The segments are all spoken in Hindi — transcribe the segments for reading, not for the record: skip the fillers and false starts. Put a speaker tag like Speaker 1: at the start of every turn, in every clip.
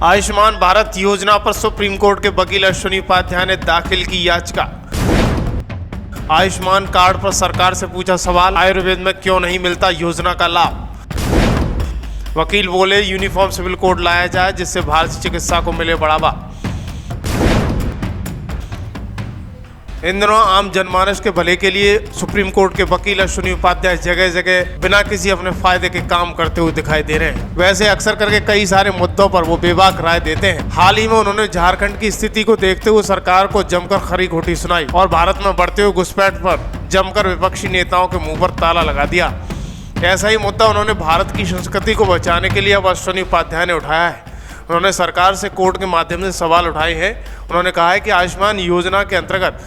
Speaker 1: आयुष्मान भारत योजना पर सुप्रीम कोर्ट के वकील अश्विनी उपाध्याय ने दाखिल की याचिका। आयुष्मान कार्ड पर सरकार से पूछा सवाल, आयुर्वेद में क्यों नहीं मिलता योजना का लाभ। वकील बोले यूनिफॉर्म सिविल कोड लाया जाए जिससे भारतीय चिकित्सा को मिले बढ़ावा। इन दिनों आम जनमानस के भले के लिए सुप्रीम कोर्ट के वकील अश्विनी उपाध्याय जगह जगह बिना किसी अपने फायदे के काम करते हुए दिखाई दे रहे हैं। वैसे अक्सर करके कई सारे मुद्दों पर वो बेबाक राय देते हैं। हाल ही में उन्होंने झारखंड की स्थिति को देखते हुए सरकार को जमकर खरी खोटी सुनाई और भारत में बढ़ते हुए घुसपैठ पर जमकर विपक्षी नेताओं के मुंह पर ताला लगा दिया। ऐसा ही मुद्दा उन्होंने भारत की संस्कृति को बचाने के लिए अब अश्विनी उपाध्याय ने उठाया है। उन्होंने सरकार से कोर्ट के माध्यम से सवाल उठाए हैं। उन्होंने कहा है कि आयुष्मान योजना के अंतर्गत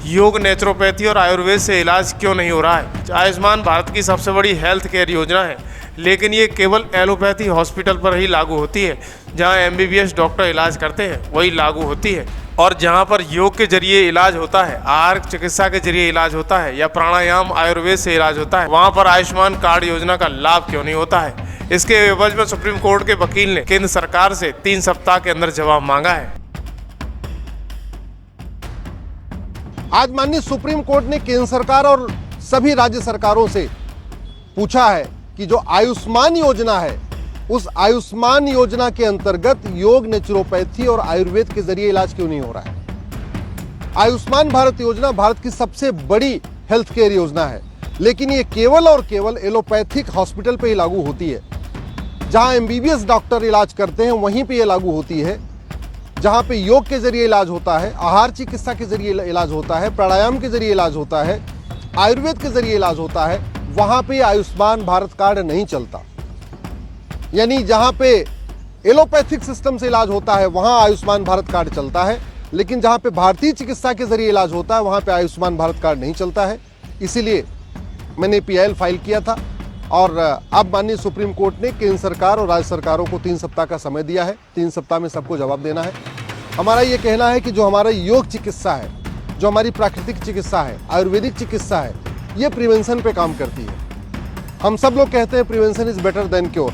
Speaker 1: योग, नेचुरोपैथी और आयुर्वेद से इलाज क्यों नहीं हो रहा है। आयुष्मान भारत की सबसे बड़ी हेल्थ केयर योजना है, लेकिन ये केवल एलोपैथी हॉस्पिटल पर ही लागू होती है। जहां एमबीबीएस डॉक्टर इलाज करते हैं वही लागू होती है, और जहां पर योग के जरिए इलाज होता है, आहार चिकित्सा के जरिए इलाज होता है या प्राणायाम आयुर्वेद से इलाज होता है, वहां पर आयुष्मान कार्ड योजना का लाभ क्यों नहीं होता है। इसके एवज में सुप्रीम कोर्ट के वकील ने केंद्र सरकार से 3 सप्ताह के अंदर जवाब मांगा है।
Speaker 2: आज माननीय सुप्रीम कोर्ट ने केंद्र सरकार और सभी राज्य सरकारों से पूछा है कि जो आयुष्मान योजना है, उस आयुष्मान योजना के अंतर्गत योग, नेचुरोपैथी और आयुर्वेद के जरिए इलाज क्यों नहीं हो रहा है। आयुष्मान भारत योजना भारत की सबसे बड़ी हेल्थ केयर योजना है, लेकिन ये केवल और केवल एलोपैथिक हॉस्पिटल पे ही लागू होती है। जहां एमबीबीएस डॉक्टर इलाज करते हैं वहीं पे ये लागू होती है। जहां पे योग के जरिए इलाज होता है, आहार चिकित्सा के जरिए इलाज होता है, प्राणायाम के जरिए इलाज होता है, आयुर्वेद के जरिए इलाज होता है, वहां पे आयुष्मान भारत कार्ड नहीं चलता। यानी जहां पे एलोपैथिक सिस्टम से इलाज होता है वहां आयुष्मान भारत कार्ड चलता है, लेकिन जहां पे भारतीय चिकित्सा के जरिए इलाज होता है वहां पे आयुष्मान भारत कार्ड नहीं चलता है। इसीलिए मैंने पीआईएल फाइल किया था और अब माननीय सुप्रीम कोर्ट ने केंद्र सरकार और राज्य सरकारों को 3 सप्ताह का समय दिया है। 3 सप्ताह में सबको जवाब देना है। हमारा ये कहना है कि जो हमारा योग चिकित्सा है, जो हमारी प्राकृतिक चिकित्सा है, आयुर्वेदिक चिकित्सा है, ये प्रिवेंशन पे काम करती है। हम सब लोग कहते हैं prevention is better than cure.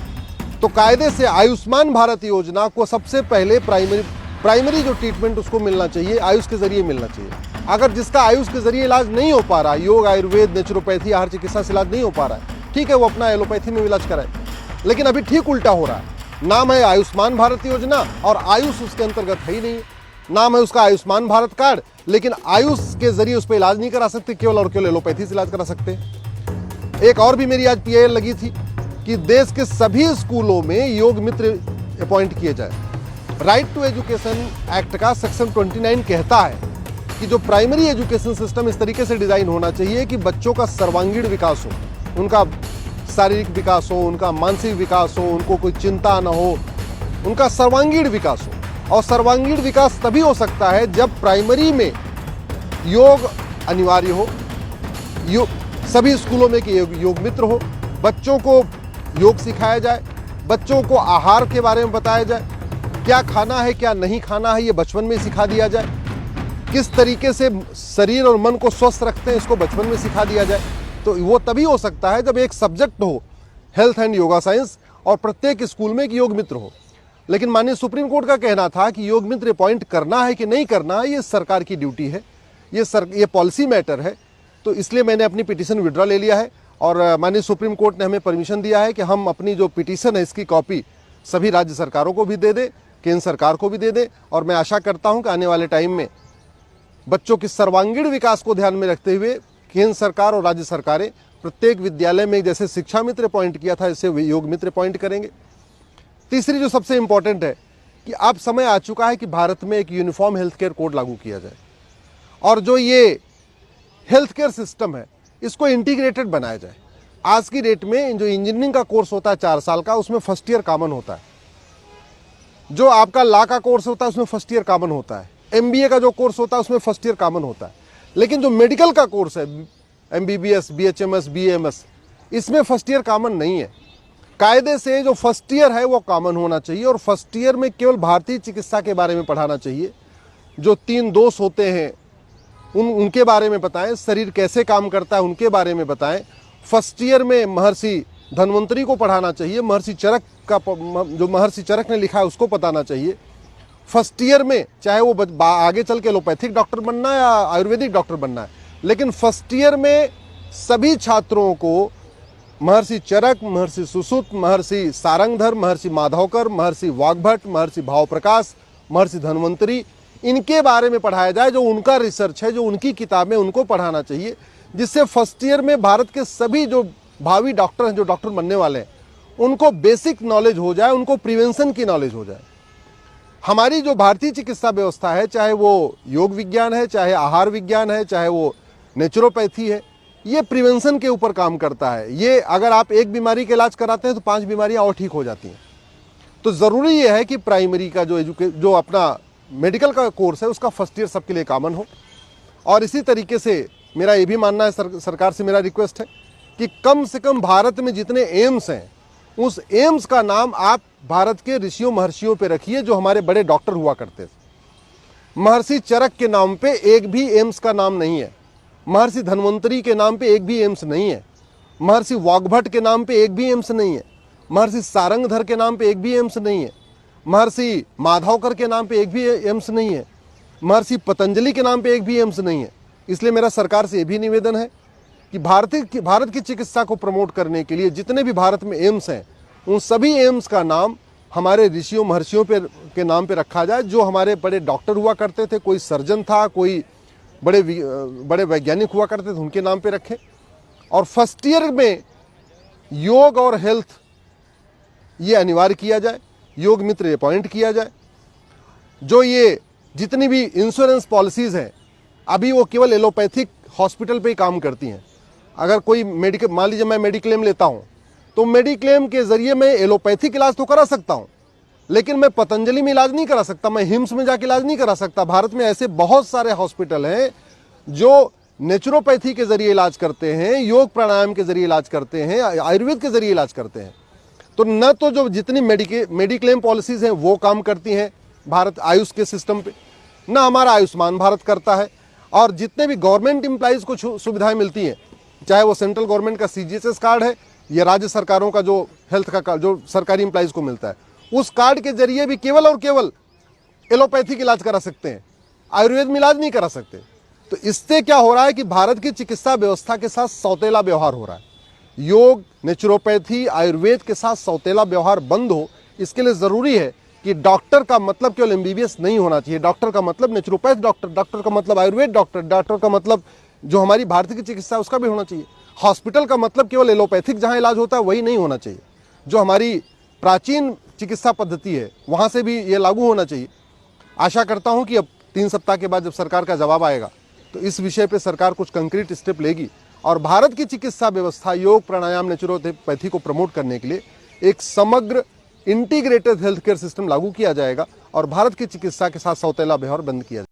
Speaker 2: तो कायदे से आयुष्मान भारत योजना को सबसे पहले प्राइमरी जो ट्रीटमेंट उसको मिलना चाहिए, आयुष के जरिए मिलना चाहिए। अगर जिसका आयुष के जरिए इलाज नहीं हो पा रहा, योग, आयुर्वेद, नेचुरोपैथी, आहार चिकित्सा से इलाज नहीं हो पा रहा है, ठीक है, वो अपना एलोपैथी में इलाज कराए। लेकिन अभी ठीक उल्टा हो रहा है। नाम है आयुष्मान भारत योजना और आयुष उसके अंतर्गत है ही नहीं। नाम है उसका आयुष्मान भारत कार्ड, लेकिन आयुष के जरिए उस पर इलाज नहीं करा सकते, केवल और केवल एलोपैथी से इलाज करा सकते हैं। एक और भी मेरी आज पीआईएल लगी थी कि देश के सभी स्कूलों में योग मित्र अपॉइंट किए जाए। राइट टू एजुकेशन एक्ट का सेक्शन 29 कहता है कि जो प्राइमरी एजुकेशन सिस्टम इस तरीके से डिजाइन होना चाहिए कि बच्चों का सर्वांगीण विकास हो, उनका शारीरिक विकास हो, उनका मानसिक विकास हो, उनको कोई चिंता न हो, उनका सर्वांगीण विकास हो। और सर्वांगीण विकास तभी हो सकता है जब प्राइमरी में योग अनिवार्य हो, सभी स्कूलों में कि योग मित्र हो, बच्चों को योग सिखाया जाए, बच्चों को आहार के बारे में बताया जाए, क्या खाना है क्या नहीं खाना है ये बचपन में सिखा दिया जाए, किस तरीके से शरीर और मन को स्वस्थ रखते हैं इसको बचपन में सिखा दिया जाए। तो वो तभी हो सकता है जब एक सब्जेक्ट हो हेल्थ एंड योगा साइंस और प्रत्येक स्कूल में एक योग मित्र हो। लेकिन माननीय सुप्रीम कोर्ट का कहना था कि योग मित्र अपॉइंट करना है कि नहीं करना है ये सरकार की ड्यूटी है, ये पॉलिसी मैटर है। तो इसलिए मैंने अपनी पिटीशन विड्रॉ ले लिया है और माननीय सुप्रीम कोर्ट ने हमें परमिशन दिया है कि हम अपनी जो पिटीशन है इसकी कॉपी सभी राज्य सरकारों को भी दे दें, केंद्र सरकार को भी दे दें। और मैं आशा करता हूँ कि आने वाले टाइम में बच्चों के सर्वांगीण विकास को ध्यान में रखते हुए केंद्र सरकार और राज्य सरकारें प्रत्येक विद्यालय में जैसे शिक्षा मित्र अपॉइंट किया था इससे योग मित्र अपॉइंट करेंगे। तीसरी जो सबसे इंपॉर्टेंट है कि अब समय आ चुका है कि भारत में एक यूनिफॉर्म हेल्थ केयर कोड लागू किया जाए और जो ये हेल्थ केयर सिस्टम है इसको इंटीग्रेटेड बनाया जाए। आज की डेट में जो इंजीनियरिंग का कोर्स होता है 4 साल का, उसमें फर्स्ट ईयर कॉमन होता है। जो आपका लॉ का कोर्स होता है उसमें फर्स्ट ईयर कॉमन होता है। एमबीए का जो कोर्स होता है उसमें फर्स्ट ईयर कॉमन होता है। लेकिन जो मेडिकल का कोर्स है एमबीबीएस, बीएचएमएस, बीएमएस, इसमें फर्स्ट ईयर कॉमन नहीं है। कायदे से जो फर्स्ट ईयर है वो कॉमन होना चाहिए और फर्स्ट ईयर में केवल भारतीय चिकित्सा के बारे में पढ़ाना चाहिए। जो 3 दोष होते हैं उनके बारे में बताएं, शरीर कैसे काम करता है उनके बारे में बताएं। फर्स्ट ईयर में महर्षि धन्वंतरी को पढ़ाना चाहिए, महर्षि चरक का जो महर्षि चरक ने लिखा है उसको बताना चाहिए। फर्स्ट ईयर में चाहे वो आगे चल के एलोपैथिक डॉक्टर बनना है या आयुर्वेदिक डॉक्टर बनना है, लेकिन फर्स्ट ईयर में सभी छात्रों को महर्षि चरक, महर्षि सुश्रुत, महर्षि सारंगधर, महर्षि माधवकर, महर्षि वाग्भट, महर्षि भावप्रकाश, महर्षि धन्वंतरी, इनके बारे में पढ़ाया जाए। जो उनका रिसर्च है, जो उनकी किताबें, उनको पढ़ाना चाहिए, जिससे फर्स्ट ईयर में भारत के सभी जो भावी डॉक्टर हैं, जो डॉक्टर बनने वाले हैं, उनको बेसिक नॉलेज हो जाए, उनको प्रिवेंशन की नॉलेज हो जाए। हमारी जो भारतीय चिकित्सा व्यवस्था है, चाहे वो योग विज्ञान है, चाहे आहार विज्ञान है, चाहे वो नेचुरोपैथी है, ये प्रिवेंशन के ऊपर काम करता है। ये अगर आप एक बीमारी का इलाज कराते हैं तो 5 बीमारियां और ठीक हो जाती हैं। तो ज़रूरी ये है कि प्राइमरी का जो अपना मेडिकल का कोर्स है उसका फर्स्ट ईयर सबके लिए कॉमन हो। और इसी तरीके से मेरा ये भी मानना है, सरकार से मेरा रिक्वेस्ट है कि कम से कम भारत में जितने एम्स हैं, उस एम्स का नाम आप भारत के ऋषियों महर्षियों पे रखिए जो हमारे बड़े डॉक्टर हुआ करते थे। महर्षि चरक के नाम पे एक भी एम्स का नाम नहीं है, महर्षि धन्वंतरी के नाम पे एक भी एम्स नहीं है, महर्षि वाग्भट के नाम पे एक भी एम्स नहीं है, महर्षि सारंगधर के नाम पे एक भी एम्स नहीं है, महर्षि माधवकर के नाम पे एक भी एम्स नहीं है, महर्षि पतंजलि के नाम पे एक भी एम्स नहीं है। इसलिए मेरा सरकार से ये भी निवेदन है कि भारत की चिकित्सा को प्रमोट करने के लिए जितने भी भारत में एम्स हैं, उन सभी एम्स का नाम हमारे ऋषियों महर्षियों के नाम पे रखा जाए, जो हमारे बड़े डॉक्टर हुआ करते थे। कोई सर्जन था, कोई बड़े वैज्ञानिक हुआ करते थे, उनके नाम पे रखें। और फर्स्ट ईयर में योग और हेल्थ ये अनिवार्य किया जाए, योग मित्र अपॉइंट किया जाए। जो ये जितनी भी इंश्योरेंस पॉलिसीज़ हैं अभी वो केवल एलोपैथिक हॉस्पिटल पे ही काम करती हैं। अगर कोई मेडिकल, मान लीजिए मैं मेडिक्लेम लेता हूँ, तो मेडिक्लेम के ज़रिए मैं एलोपैथिक इलाज तो करा सकता हूँ, लेकिन मैं पतंजलि में इलाज नहीं करा सकता, मैं हिम्स में जाके इलाज नहीं करा सकता। भारत में ऐसे बहुत सारे हॉस्पिटल हैं जो नेचुरोपैथी के ज़रिए इलाज करते हैं, योग प्राणायाम के ज़रिए इलाज करते हैं, आयुर्वेद के ज़रिए इलाज करते हैं। तो न तो जो जितनी मेडिक्लेम पॉलिसीज़ हैं वो काम करती हैं भारत आयुष के सिस्टम पे, न हमारा आयुष्मान भारत करता है। और जितने भी गवर्नमेंट एम्प्लॉइज़ को सुविधाएं मिलती हैं, चाहे वो सेंट्रल गवर्नमेंट का CGHS कार्ड है या राज्य सरकारों का जो हेल्थ का कार्ड जो सरकारी एम्प्लॉइज़ को मिलता है, उस कार्ड के जरिए भी केवल और केवल एलोपैथिक इलाज करा सकते हैं, आयुर्वेद में इलाज नहीं करा सकते। तो इससे क्या हो रहा है कि भारत की चिकित्सा व्यवस्था के साथ सौतेला व्यवहार हो रहा है। योग, नेचुरोपैथी, आयुर्वेद के साथ सौतेला व्यवहार बंद हो, इसके लिए ज़रूरी है कि डॉक्टर का मतलब केवल MBBS नहीं होना चाहिए। डॉक्टर का मतलब नेचुरोपैथ डॉक्टर, डॉक्टर का मतलब आयुर्वेद डॉक्टर, डॉक्टर का मतलब जो हमारी भारतीय की चिकित्सा है उसका भी होना चाहिए। हॉस्पिटल का मतलब केवल एलोपैथिक जहाँ इलाज होता है वही नहीं होना चाहिए, जो हमारी प्राचीन चिकित्सा पद्धति है वहाँ से भी ये लागू होना चाहिए। आशा करता हूँ कि अब 3 सप्ताह के बाद जब सरकार का जवाब आएगा तो इस विषय पे सरकार कुछ कंक्रीट स्टेप लेगी और भारत की चिकित्सा व्यवस्था योग, प्राणायाम, नेचुरोपैथी को प्रमोट करने के लिए एक समग्र इंटीग्रेटेड हेल्थ केयर सिस्टम लागू किया जाएगा और भारत की चिकित्सा के साथ सौतेला व्यवहार बंद किया जाएगा।